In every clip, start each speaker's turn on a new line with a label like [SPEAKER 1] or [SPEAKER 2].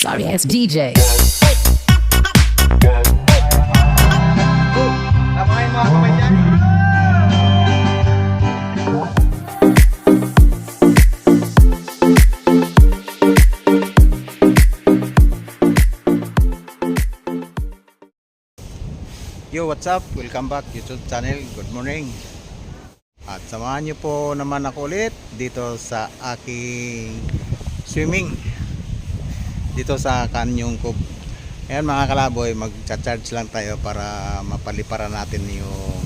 [SPEAKER 1] sorry ass DJ.
[SPEAKER 2] Napakain mga kamay dyan. Yo, what's up? Welcome back YouTube channel. Good morning. At samahan niyo po naman ako ulit dito sa aking swimming dito sa Kanyong Cove. Ayan mga kalaboy, mag-charge lang tayo para mapaliparan natin yung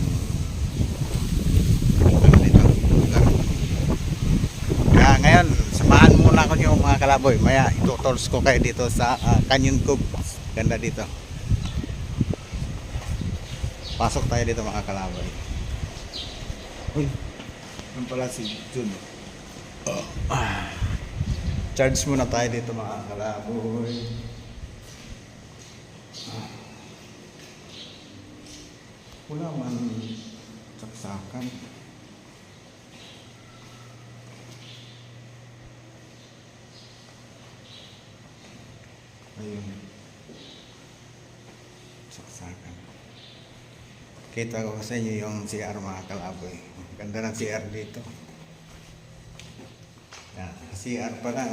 [SPEAKER 2] kaya ngayon, samahan muna ko yung mga kalaboy. Maya itutours ko kayo dito sa Kanyong Cove. Ganda dito. Pasok tayo dito mga kalaboy. Uy, yan pala si Jun. Charge muna tayo dito mga kalaboy. Wala man saksakan. Ayun. Saksakan. Kita ko sa inyo yung CR mga kalaboy. Ganda ng CR dito. Yan, CR pa lang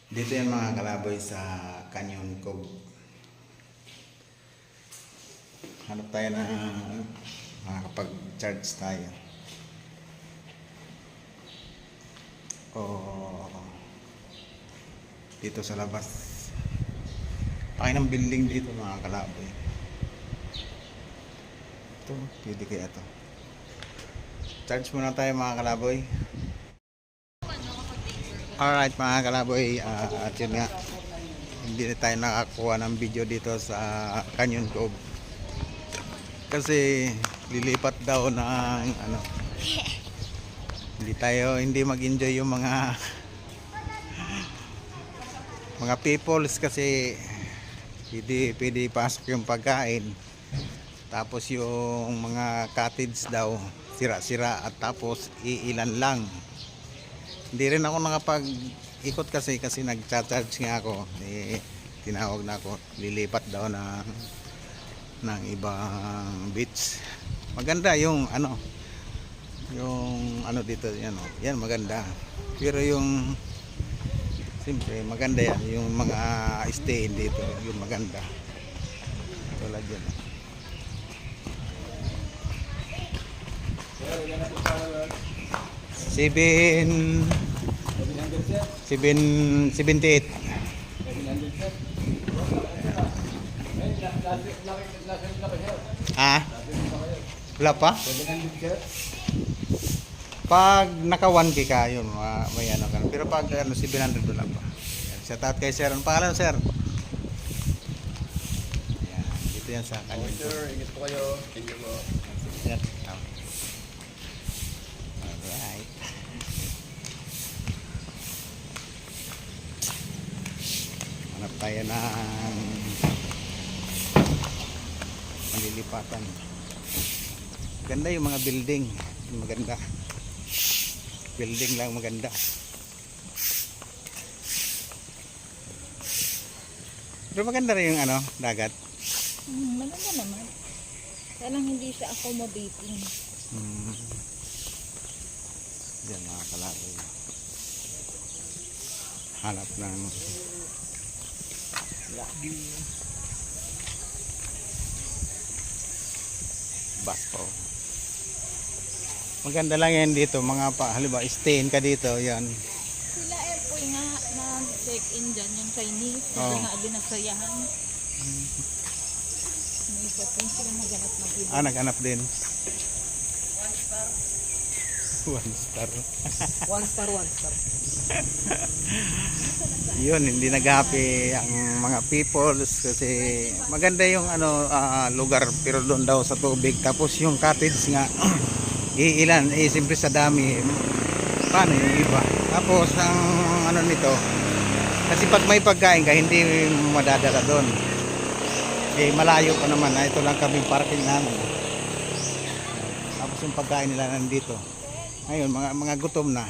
[SPEAKER 2] Dito yan mga kalaboy sa Kanyong Cove. Hanap tayo na makakapag-charge tayo. Dito sa labas. Pakain ng building dito mga kalaboy. Ito, pwede kaya ito. Charge muna tayo mga kalaboy. Alright mga kalaboy, at yun nga, hindi na tayo nakakuha ng video dito sa Kanyong Cove kasi lilipat daw ng hindi mag-enjoy yung mga peoples kasi pwede pasok yung pagkain, tapos yung mga cottage daw sira-sira at tapos iilan lang. Hindi rin ako nakapag-ikot kasi nag-charge nga ako. Tinawag na ako, lilipat daw ng ibang beach. Maganda yung dito yan maganda. Pero yung siyempre maganda yan, yung mga stay dito, yung maganda. Tulad yan. $778. Wala pa? Pag naka 1K ka yun, may ano ka. Pero pag 700 wala pa. Shout out kay sir. Ang pangalan sir? Yan, dito yan sa Kanyong Cove.
[SPEAKER 3] Sir, ingat po kayo. Thank you po.
[SPEAKER 2] Sir. Alright. Hanap tayo ng malilipatan. Ganda yung mga building. Maganda. Building lang maganda. Pero maganda rin yung dagat.
[SPEAKER 4] Maganda naman. Kaya lang hindi siya accommodating.
[SPEAKER 2] Yan mga kalaboy. Hanap ng Basco. Maganda lang yan dito, mga halimbawa stayin ka dito, yan.
[SPEAKER 4] Sila airpoy nga na check-in dyan, yung Chinese. Kasi nga binagsayahan. May isa pa yung sila naghanap na video.
[SPEAKER 2] Naghanap din. One star.
[SPEAKER 4] One star.
[SPEAKER 2] Yun, hindi nag-happy ang mga peoples kasi maganda yung lugar pero doon daw sa tubig. Tapos yung cottage nga iilan, siyempre sa dami. Paano yung iba? Tapos ang nito, kasi pag may pagkain ka hindi mo madadala doon. Malayo pa naman. Ito lang kaming parking namin. Tapos yung pagkain nila nandito. Ngayon, mga gutom na.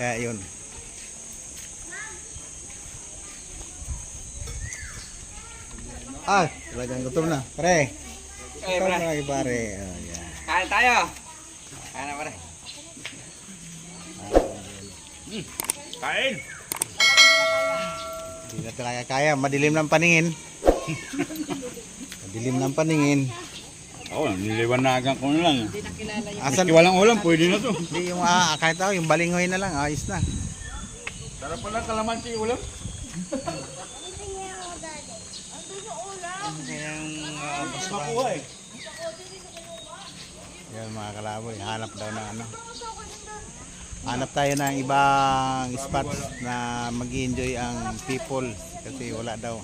[SPEAKER 2] Kaya yun. Ah, talagang gutom na. Pare.
[SPEAKER 1] Okay,
[SPEAKER 2] Gutom
[SPEAKER 1] pare.
[SPEAKER 2] na lagi, pare. Oh, yeah.
[SPEAKER 1] Kain tayo. Kain na pare. Kain.
[SPEAKER 2] Hindi na talaga kaya. Madilim ng paningin. Madilim ng paningin.
[SPEAKER 1] Oo, niliwanagan ko na lang.
[SPEAKER 2] Asan?
[SPEAKER 1] Maski walang ulam, pwede na to.
[SPEAKER 2] Hindi yung kahit ako, yung balingoy na lang. Ayos na.
[SPEAKER 1] Sarap pala kalamansi ulam. Mas makuha eh.
[SPEAKER 2] Yan mga kalaboy. Hanap daw ng ano. Hanap tayo ng ibang spots na mag-enjoy ang people. Kasi wala daw.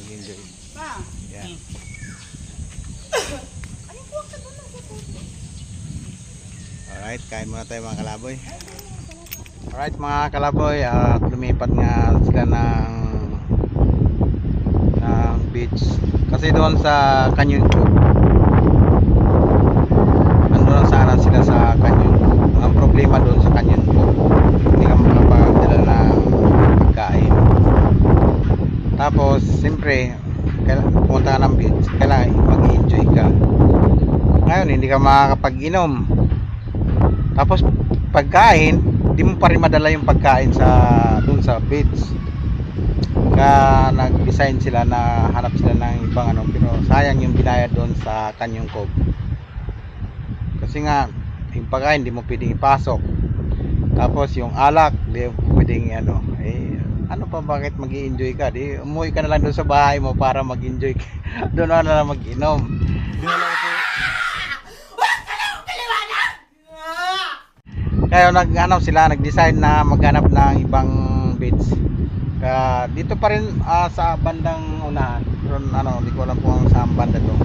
[SPEAKER 2] Mag-enjoy. Yan. Alright, kain muna tayo mga kalaboy. Alright mga kalaboy, lumipat nga sila ng beach. Kasi doon sa Canyon Cove, andun sana sila sa Canyon. Ang problema doon sa Canyon Cove, hindi ka makapagdala ng pagkain. Tapos, siyempre, pumunta ka ng beach, kailangan mag-enjoy ka. Ngayon, hindi ka makakapag-inom. Tapos, pagkain, di mo pa rin madala yung pagkain doon sa beach. Kaya nag-design sila na hanap sila ng ibang ano, pero sayang yung binayad doon sa Canyon Cove. Kasi nga, yung pagkain, di mo pwedeng ipasok. Tapos, yung alak, di mo pwedeng ano, ano pa bakit mag-i-enjoy ka? Di umuwi ka na lang doon sa bahay mo para mag-enjoy ka. Doon na lang mag-inom. Kaya nag-ano sila, nag-design na maghanap ng ibang beach. Kaya dito pa rin sa bandang unahan. Pero ano, hindi ko alam kung saan banda to.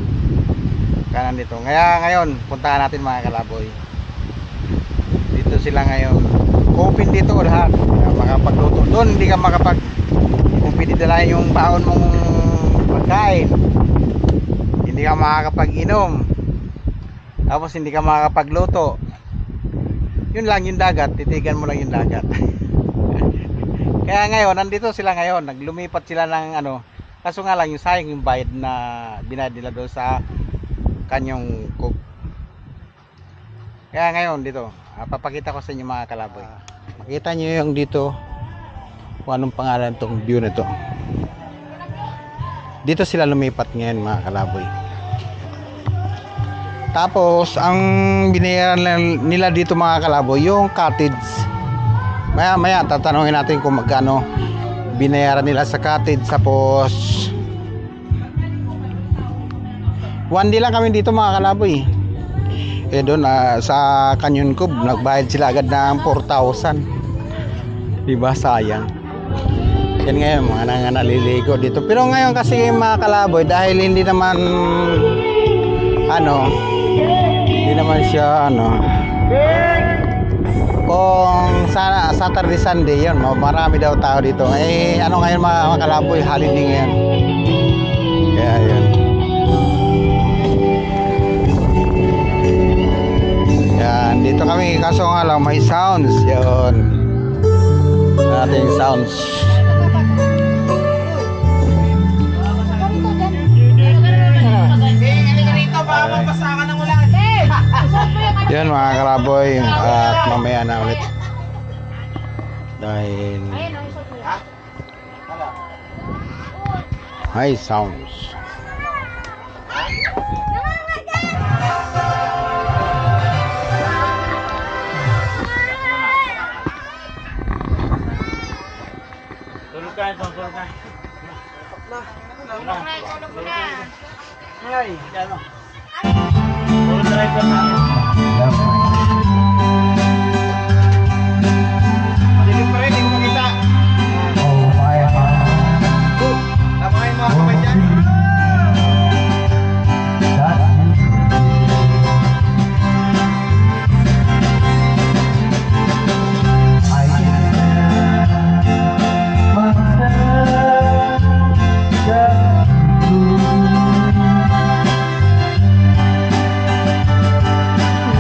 [SPEAKER 2] Kaya nandito. Ngayon, puntahan natin mga kalaboy. Dito sila ngayon. Open dito lahat. Makapagluto. Doon hindi ka kung pwede dala yung baon mong pagkain. Hindi ka makakapag-inom. Tapos hindi ka makakapagluto. Yun lang yung dagat, titigan mo lang yung dagat. Kaya ngayon, nandito sila ngayon, naglumipat sila ng ano, kaso nga lang yung sayang yung bayad na binayad nila doon sa Canyon Cove. Kaya ngayon dito, papakita ko sa inyo mga kalaboy. Makita nyo yung dito, kung anong pangalan tong view na to. Dito sila lumipat ngayon mga kalaboy. Tapos ang binayaran nila dito mga kalaboy, yung cottage. Maya tatanungin natin kung magkano binayaran nila sa cottage. Tapos 1 day lang kami dito mga kalaboy. Doon sa Canyon Cove nagbayad sila agad ng 4,000. Diba sayang. Yan ngayon mga naliligo dito. Pero ngayon kasi mga kalaboy, dahil hindi naman siya kung sana Saturday Sunday yun, marami daw tao dito. Ngayon mga kalaboy, holiday ngayon. Kaya yun. Yan, dito kami, kaso nga lang may sounds yun. Ating sounds. Yan mga kalaboy, at mamaya na ulit dahil high sounds.
[SPEAKER 1] Tulog ka. Ay, ano? Tulog driver na. Dilim pa rin, hindi ko makita. Tama kayo mga kamay dyan.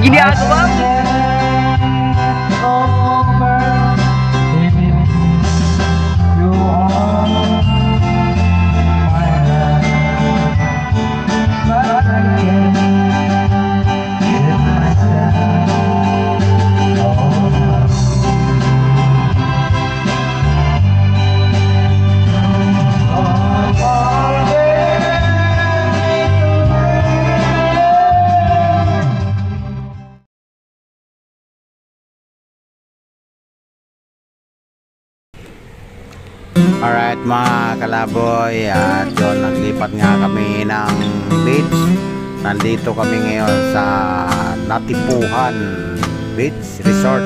[SPEAKER 3] Gini ako ba?
[SPEAKER 2] Alright mga kalaboy, at yun, naglipat nga kami ng beach. Nandito kami ngayon sa Natipuhan Beach Resort.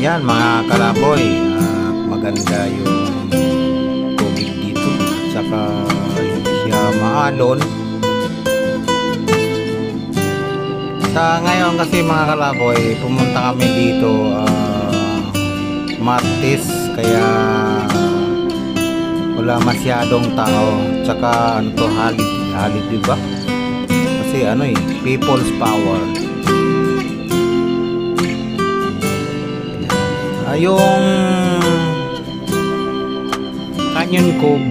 [SPEAKER 2] Yan mga kalaboy, maganda yung tubig dito at saka hindi siya maalon. Sa ngayon kasi mga kalaboy, pumunta kami dito Martes, kaya wala masyadong tao. Tsaka ano to, halid diba? Kasi ano people's power. Yung Canyon Cove,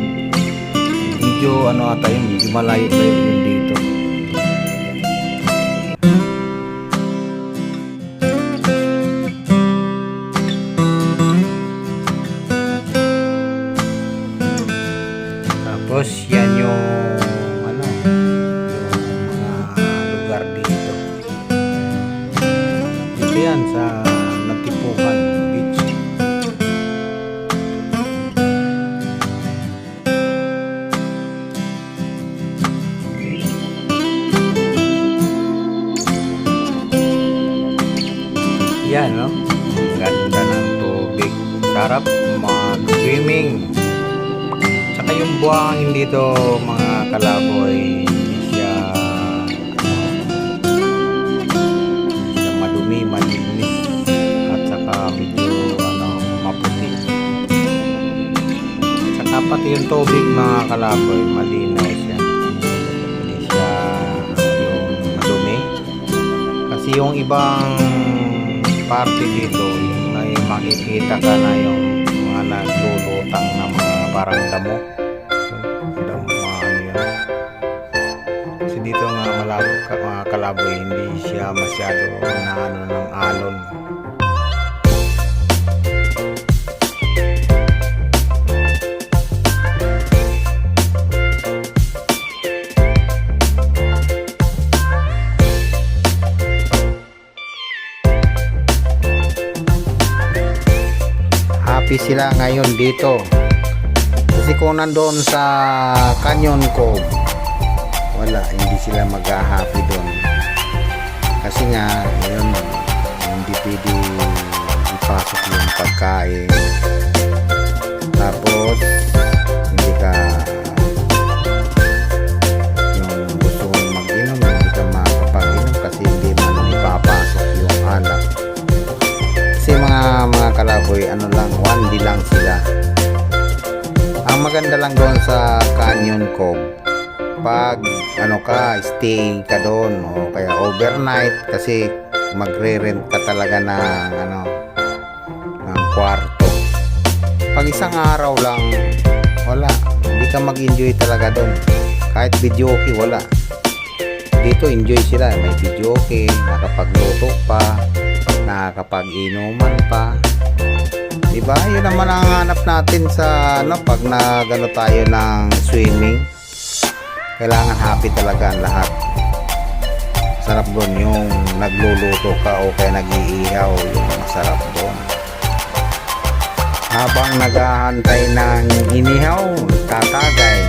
[SPEAKER 2] medyo ano ata yun, medyo malayo yun dito. Tapos yan yung ano, yung mga lugar dito. Dito yan sa Natipuhan Beach. Yan, no? Ganda ng tubig. Sarap mag-swimming. Tsaka yung buhangin dito, mga kalaboy, hindi siya madumi, malinis. At saka medyo maputi. Tsaka pati yung tubig, mga kalaboy, malinaw siya. Hindi siya yung madumi. Kasi yung ibang parte dito, may makikita ka na yung mga naglulutang na mga parang damo. Ano yan. Kasi dito mga kalaboy, hindi siya masyado na ng alon. sila ngayon dito. Kasi kung nandoon sa Canyon Cove, wala, hindi sila mag-happy doon. Kasi nga, yun, hindi pwede ipasok yung pagkain. Tapos, hindi ka, yung gusto mong mag-inom, hindi ka makapag-inom kasi hindi man ipapasok yung alak. Kasi mga kalaboy, ano lang, 1 day lang sila. Ang maganda lang doon sa Canyon Cove, pag ano ka, stay ka doon o kaya overnight, kasi magre-rent ka talaga ng ano, ng kwarto. Pag isang araw lang, wala, hindi ka mag-enjoy talaga doon. Kahit videoke, wala. Dito enjoy sila, may videoke, nakapagluto pa, nakakapag-inuman pa. Diba? Yun naman ang hanap natin sa ano, pag nagano tayo ng swimming. Kailangan happy talaga ang lahat. Sarap doon yung nagluluto ka o kaya nag-iihaw, yung masarap doon. Habang naghahantay ng inihaw, tatagay.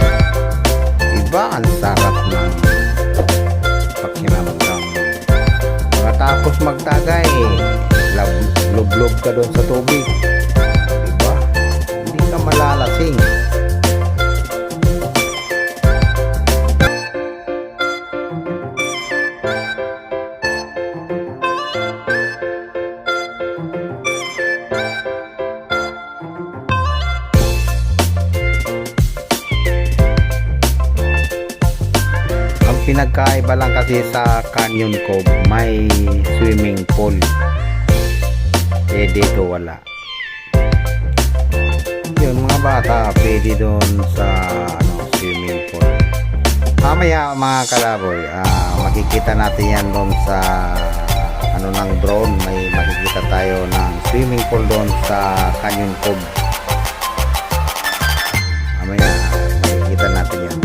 [SPEAKER 2] Diba? Ang sarap ng pakinamdam. Pagkatapos magtagay, lublob ka doon sa tubig. Diba? Hindi ka malalasing. Pinagkaiba lang kasi sa Canyon Cove, may swimming pool. Dito wala. Yun, mga bata pwede doon sa ano, swimming pool. Mamaya mga kalaboy, makikita natin yan doon sa ano ng drone. May makikita tayo ng swimming pool doon sa Canyon Cove. Mamaya makikita natin yan.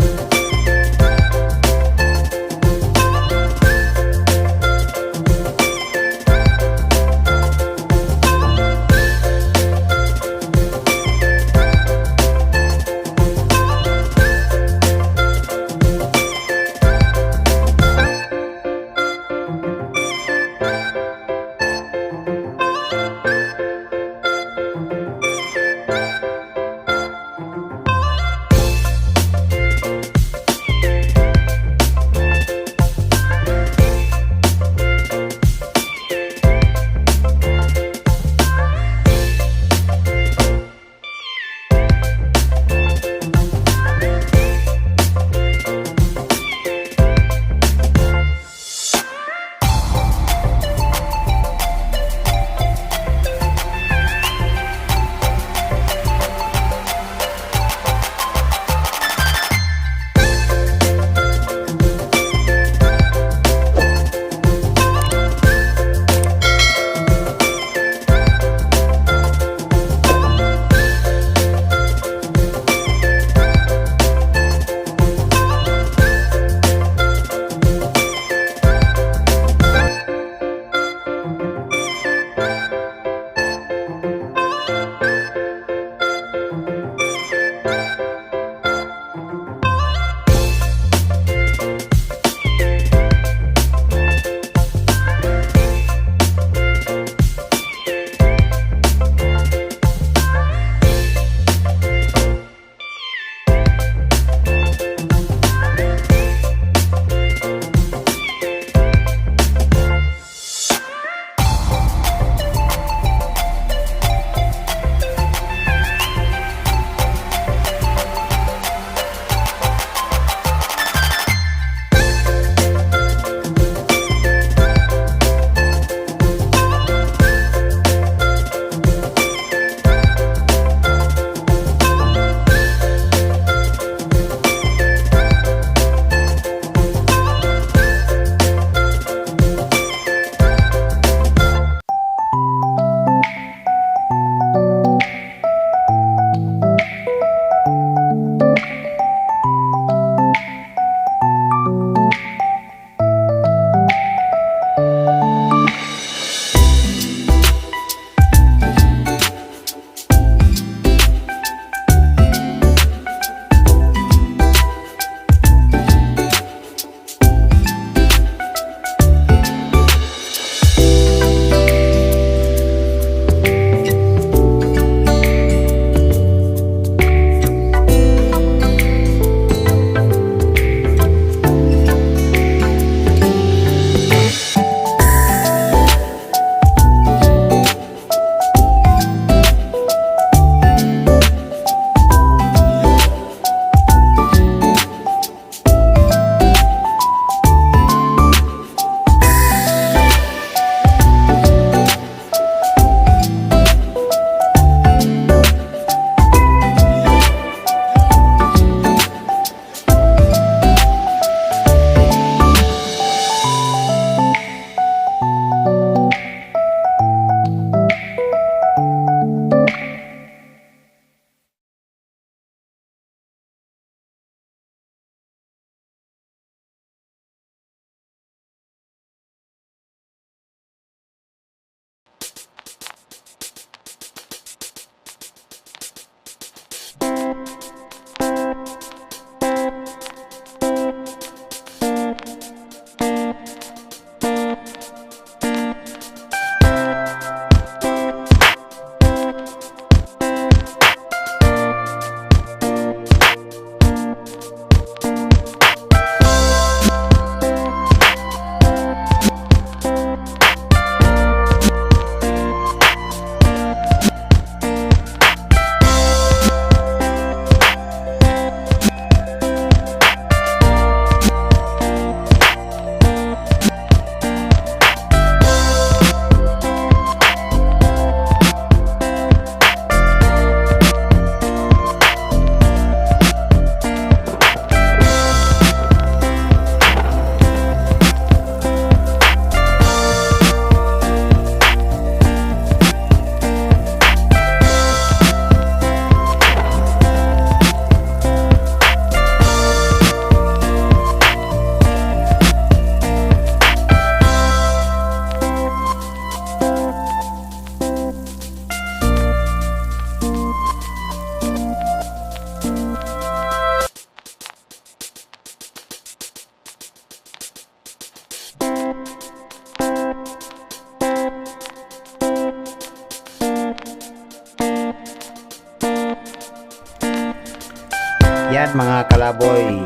[SPEAKER 2] Yan mga kalaboy,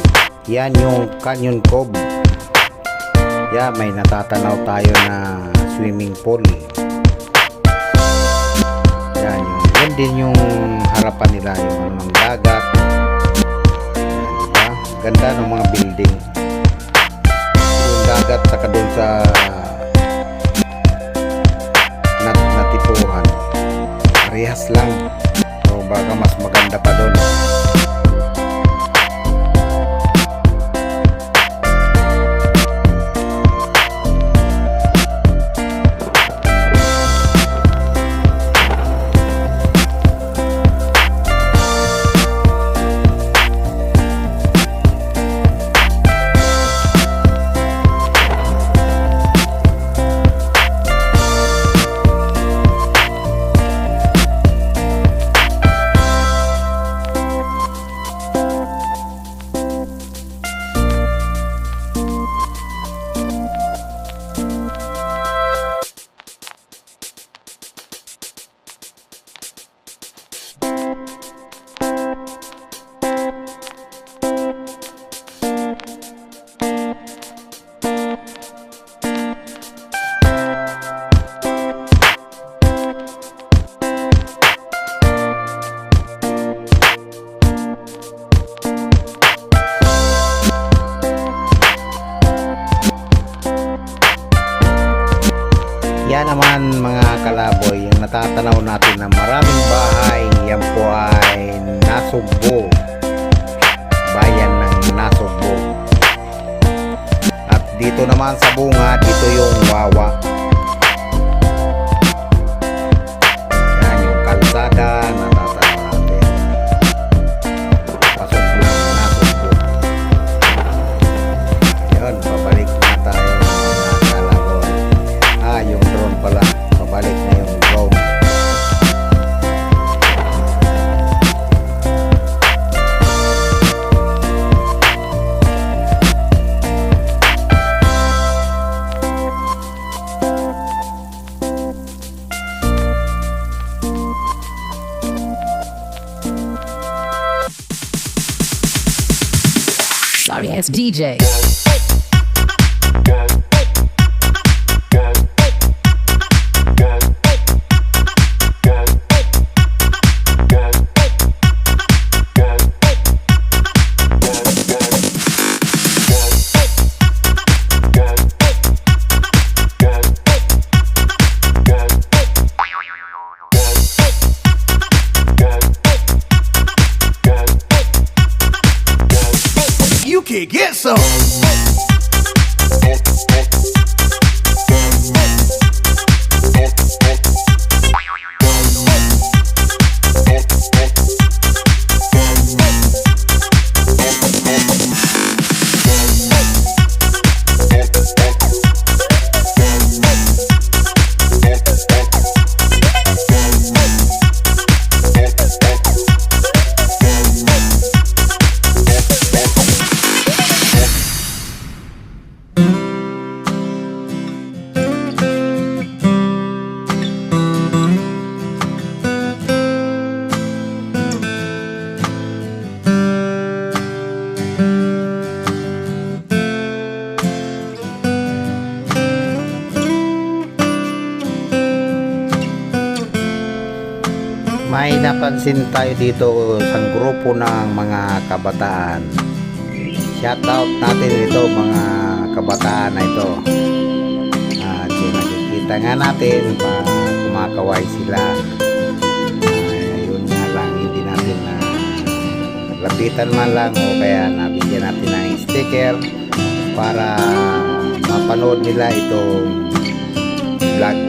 [SPEAKER 2] yan yung Canyon Cove. Yan, may natatanaw tayo na swimming pool. Yan din yung harapan nila, yung mga dagat. Diba? Ganda ng mga building. Yung dagat saka dun sa natipuhan. Parehas lang. So baka mas maganda pa dun. Yan naman mga kalaboy, yung natatanaw natin na maraming bahay, yan po ay Nasugbo, bayan ng Nasugbo. At dito naman sa bunga, dito yung Wawa. Yan yung kalsada natatanaw natin. Pasok lang Nasugbo. Yun, pabalik na tayo mga kalaboy. Yung drone pala, pabalik na yung drone.
[SPEAKER 3] Sorry, it's DJ.
[SPEAKER 5] You can get some.
[SPEAKER 2] May napansin tayo dito sa grupo ng mga kabataan. Shoutout natin ito mga kabataan na ito. At nakikita nga natin kumakaway sila. Yun nga lang, hindi natin na lapitan man lang o kaya nabigyan natin ng sticker para mapanood nila itong vlog.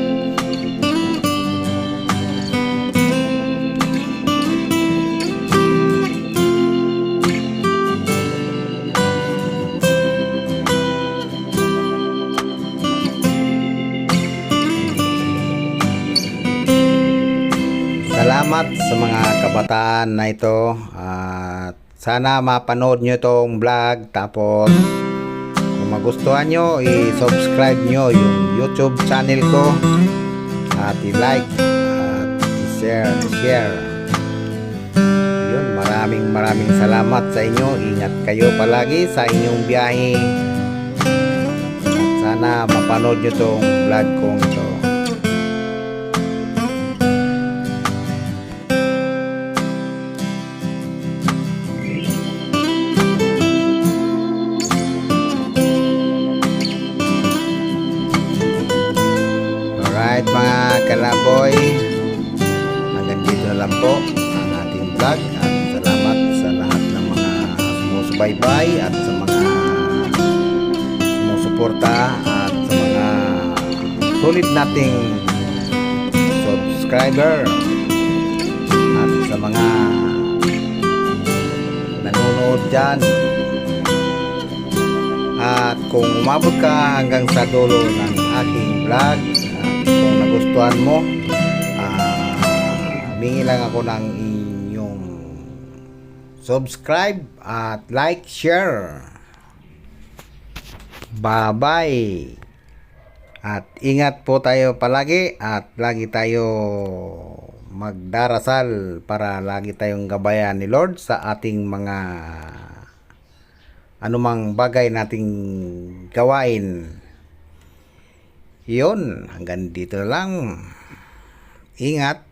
[SPEAKER 2] Salamat sa mga kabataan na ito at sana mapanood nyo itong vlog. Tapos kung magustuhan nyo, i-subscribe nyo yung YouTube channel ko at i-like at i-share. Yun, maraming maraming salamat sa inyo. Ingat kayo palagi sa inyong biyahe. At sana mapanood nyo tong vlog kong ito. Alright mga kalaboy, hanggang dito na lang po ang ating vlog at salamat sa lahat ng mga sumusubaybay at sa mga sumusuporta at sa mga sulit nating subscriber at sa mga nanonood dyan. At kung umabot ka hanggang sa dulo ng aking vlog, kung nagustuhan mo, humingi lang ako ng inyong subscribe at like, share. Bye-bye. At ingat po tayo palagi at lagi tayo magdarasal para lagi tayong gabayan ni Lord sa ating mga anumang bagay nating gawain. Yun, hanggang dito na lang. Ingat.